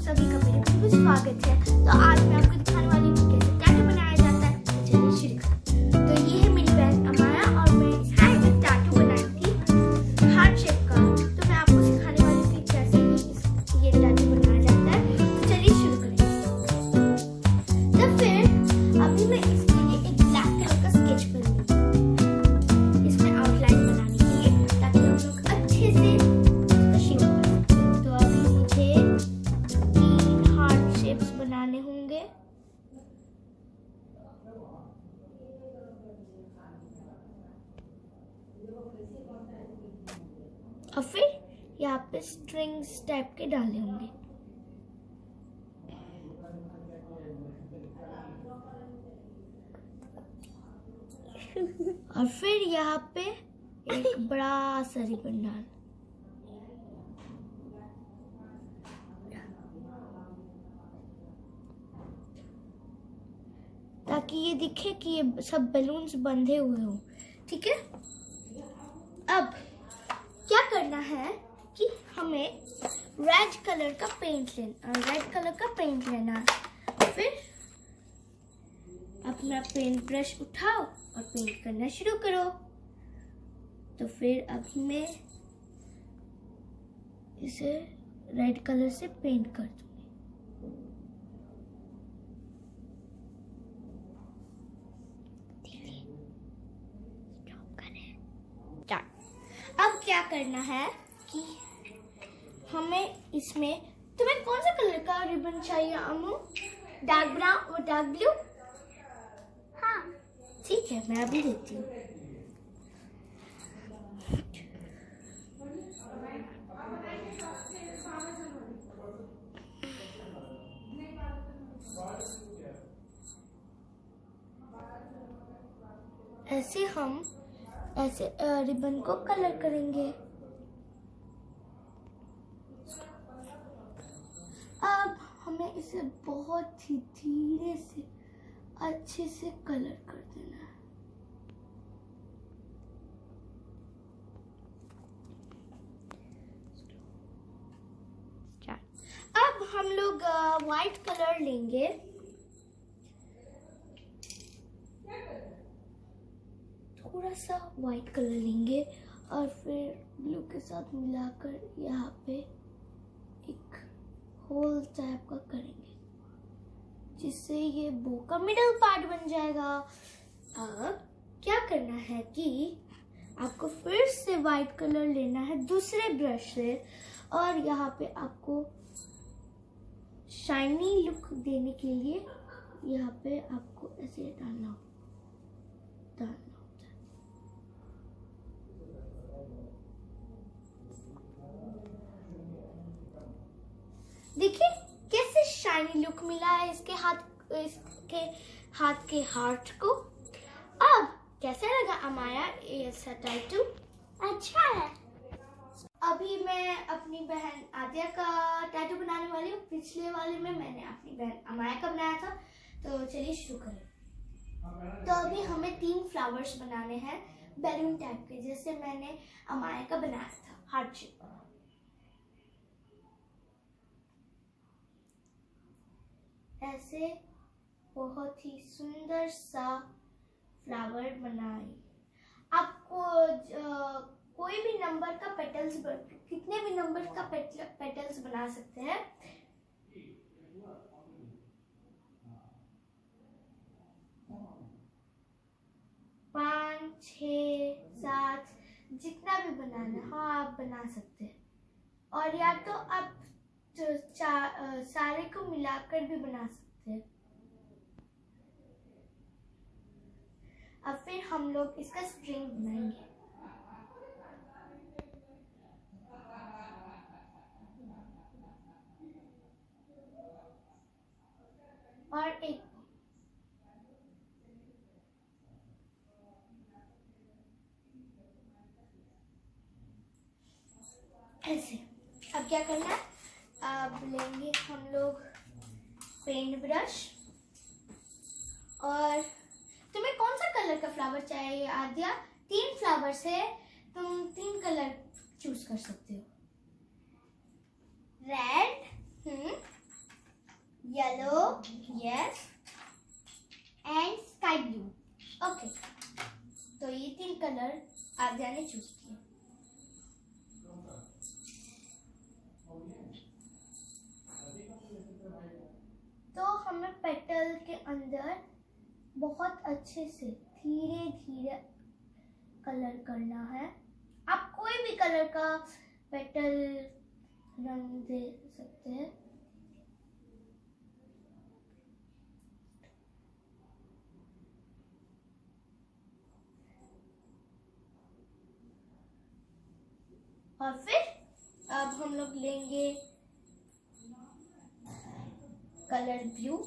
सभी का मेरे में स्वागत है। तो आज मैं आपको दिखाने वाली हूँ कैसे टैटू बनाया जाता है। तो चलिए शुरू करते हैं। तो ये है मेरी बहन अमाया और मैं इस हैंड में टैटू बनाई थी हार्ट शेप का। तो मैं आपको सिखाने वाली हूँ कि कैसे ये टैटू बनाया जाता है। तो चलिए शुरू करें। तो फिर अभी मैं इसके लिए एक ब्लैक कलर का स्केच करूँगी इसमें आउटलाइन बनाने के लिए, ताकि हम लोग अच्छे से बनाने होंगे। और फिर यहाँ पे स्ट्रिंग्स टाइप के डाले होंगे। और फिर यहाँ पे एक बड़ा सा रिबन डाल, ताकि ये दिखे कि ये सब बलून्स बंधे हुए हो। ठीक है, अब क्या करना है कि हमें रेड कलर का पेंट लेना। फिर अपना पेंट ब्रश उठाओ और पेंट करना शुरू करो। तो फिर अभी मैं इसे रेड कलर से पेंट कर दूंगी। अब क्या करना है कि हमें इसमें, तुम्हें कौन सा कलर का रिबन चाहिए अमू? डार्क ब्राउन और डार्क ब्लू? हाँ ठीक है, मैं अभी देती हूँ। ऐसे हम रिबन को कलर करेंगे। अब हमें इसे बहुत ही धीरे से अच्छे से कलर कर देना है। अब हम लोग व्हाइट कलर लेंगे। थोड़ा सा व्हाइट कलर लेंगे और फिर ब्लू के साथ मिलाकर यहाँ पे एक होल टाइप का करेंगे, जिससे ये बो का मिडल पार्ट बन जाएगा। अब क्या करना है कि आपको फिर से व्हाइट कलर लेना है दूसरे ब्रश से, और यहाँ पे आपको शाइनी लुक देने के लिए यहाँ पे आपको ऐसे डालना होता है। देखिए कैसे शाइनी लुक मिला है इसके हाथ के हार्ट को। अब कैसा लगा अमाया ऐसा टैटू? अच्छा है। अभी मैं अपनी बहन आद्या का टैटू बनाने वाली हूँ। पिछले वाले में मैंने अपनी बहन अमाया का बनाया था। तो चलिए शुरू करें। तो अभी हमें 3 फ्लावर्स बनाने हैं बैलून टाइप के, जैसे मैंने अमाया का बनाया था हार्ट शेप। ऐसे बहुत ही सुंदर सा फ्लावर बनाए। आपको कोई भी नंबर का पेटल्स, कितने भी नंबर का पेटल्स बना सकते हैं। पाँच, 6, 7 जितना भी बनाना हो आप बना सकते हैं। और या तो आप सारे को मिलाकर भी बना सकते हैं। अब फिर हम लोग इसका स्ट्रिंग बनाएंगे। और एक ऐसे। अब क्या करना है, अब लेंगे हम लोग पेंट ब्रश। और तुम्हें कौन सा कलर का फ्लावर चाहिए आद्या? 3 फ्लावर्स है, तुम 3 कलर चूज कर सकते हो। Red, yes and sky blue. Okay, तो ये 3 कलर आद्या ने चूज किए। तो हमें पेटल के अंदर बहुत अच्छे से धीरे धीरे कलर करना है। आप कोई भी कलर का पेटल रंग दे सकते हैं। और फिर अब हम लोग लेंगे कलर ब्लू,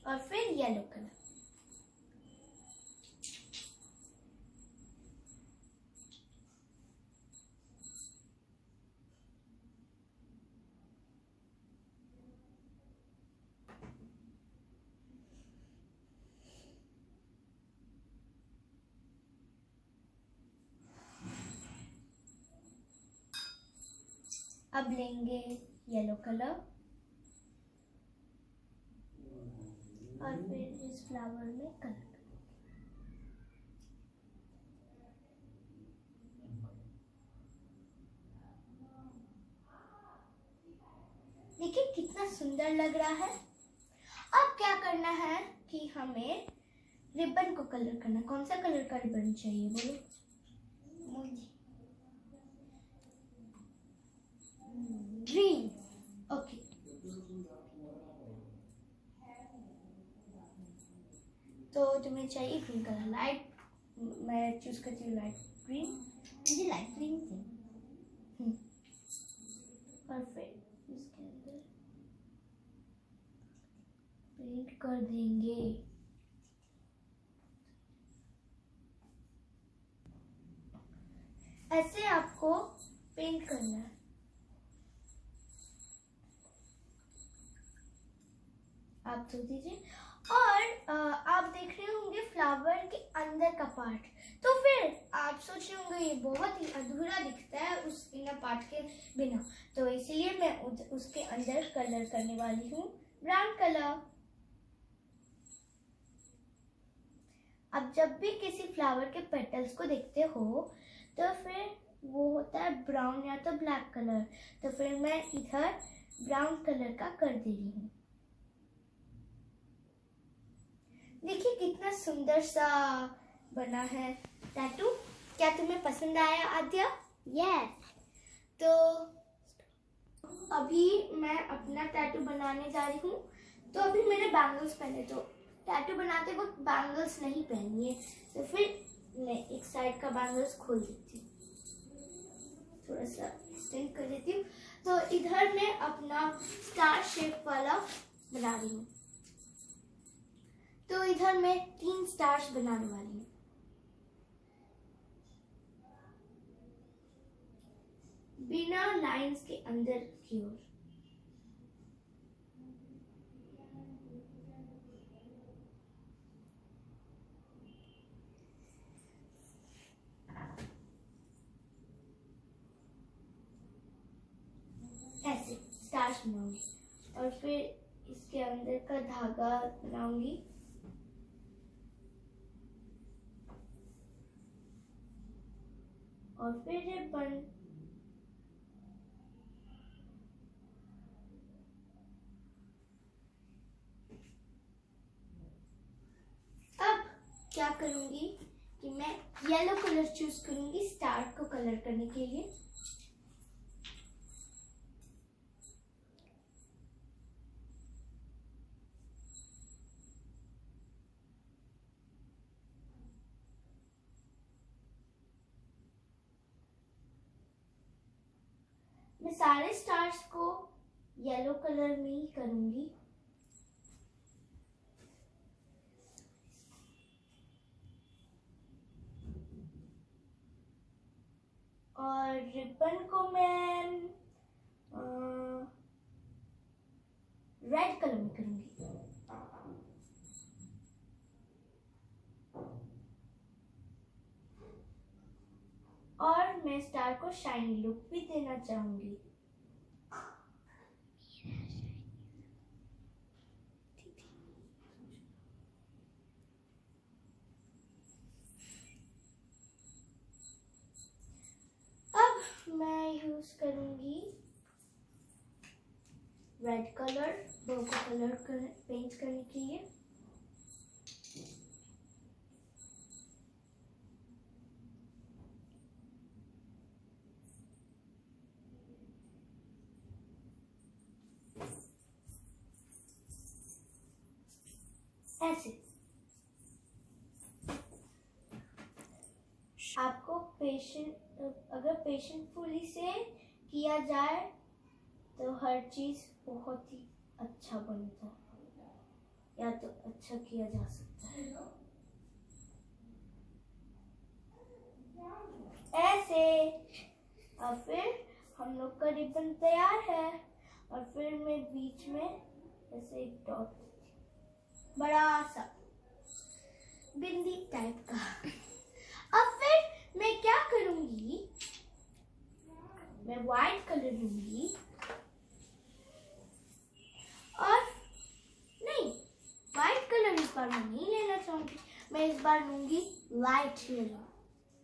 और फिर येलो कलर। अब लेंगे येलो कलर और फिर इस फ्लावर में कलर। देखिए कितना सुंदर लग रहा है। अब क्या करना है कि हमें रिबन को कलर करना। कौन सा कलर का रिबन चाहिए बोलो? मुझे ग्रीन। ओके, तो तुम्हें चाहिए ग्रीन कलर। लाइट, मैं चूज करती हूँ लाइट ग्रीन। मुझे लाइट ग्रीन चाहिए। और फिर इसके अंदर पेंट कर देंगे। ऐसे आपको पेंट करना है। आप धो दीजिए। और आप देख रहे होंगे फ्लावर के अंदर का पार्ट। तो फिर आप सोच रहे होंगे ये बहुत ही अधूरा दिखता है उस इनर पार्ट के बिना, तो इसीलिए मैं उसके अंदर कलर करने वाली हूँ ब्राउन कलर। अब जब भी किसी फ्लावर के पेटल्स को देखते हो तो फिर वो होता है ब्राउन या तो ब्लैक कलर, तो फिर मैं इधर ब्राउन कलर का कर दे रही हूँ। देखिए कितना सुंदर सा बना है टैटू। क्या तुम्हें पसंद आया आद्या? यस। तो अभी मैं अपना टैटू बनाने जा रही हूँ। तो अभी मैंने बैंगल्स पहने, तो टैटू बनाते वक्त बैंगल्स नहीं पहनी है, तो फिर मैं एक साइड का बैंगल्स खोल देती हूँ, थोड़ा सा एक्सटेंड कर देती हूँ। तो इधर मैं अपना स्टार शेप वाला बना रही हूँ। तो इधर मैं 3 स्टार्स बनाने वाली हूँ। बिना लाइंस के अंदर की ओर। ऐसे स्टार्स बनाऊंगी और फिर इसके अंदर का धागा बनाऊंगी। और फिर रिबन। अब क्या करूंगी कि मैं येलो कलर चूज करूंगी स्टार को कलर करने के लिए। मैं सारे स्टार्स को येलो कलर में ही करूंगी। और रिबन को मैं रेड कलर में करूंगी। और मैं स्टार को शाइनी लुक भी देना चाहूंगी। अब मैं यूज करूंगी रेड कलर दो को कलर पेंट करने के लिए। ऐसे आपको अगर पेशेंटफुली से किया जाए तो हर चीज बहुत ही अच्छा बनता है, या तो अच्छा किया जा सकता है। ऐसे और फिर हम लोग का रिबन तैयार है। और फिर मैं बीच में ऐसे एक डॉट बड़ा सा बिंदी टाइप का। अब फिर मैं क्या करूंगी, मैं व्हाइट कलर लूंगी और नहीं, व्हाइट कलर इस बार मैं नहीं लेना चाहूंगी। मैं इस बार लूंगी लाइट येलो,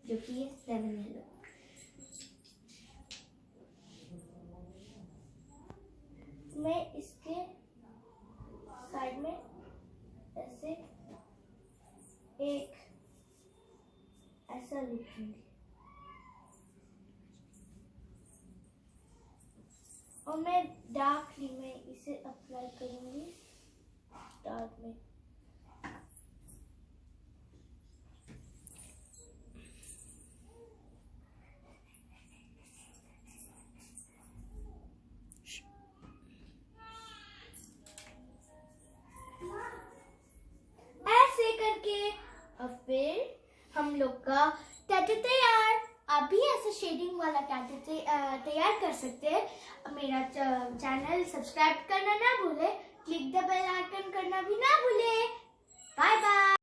जो कि है लेमन येलो। मैं इसके साइड में ऐसे एक ऐसा लिखूंगी और मैं डार्कली में इसे अप्लाई करूंगी डार्क में। ऐसे करके और फिर हम लोग का टैटू तैयार। आप भी ऐसे शेडिंग वाला टैटू तैयार कर सकते हैं। मेरा चैनल सब्सक्राइब करना ना भूले, क्लिक द बेल आइकन करना भी ना भूले। Bye bye.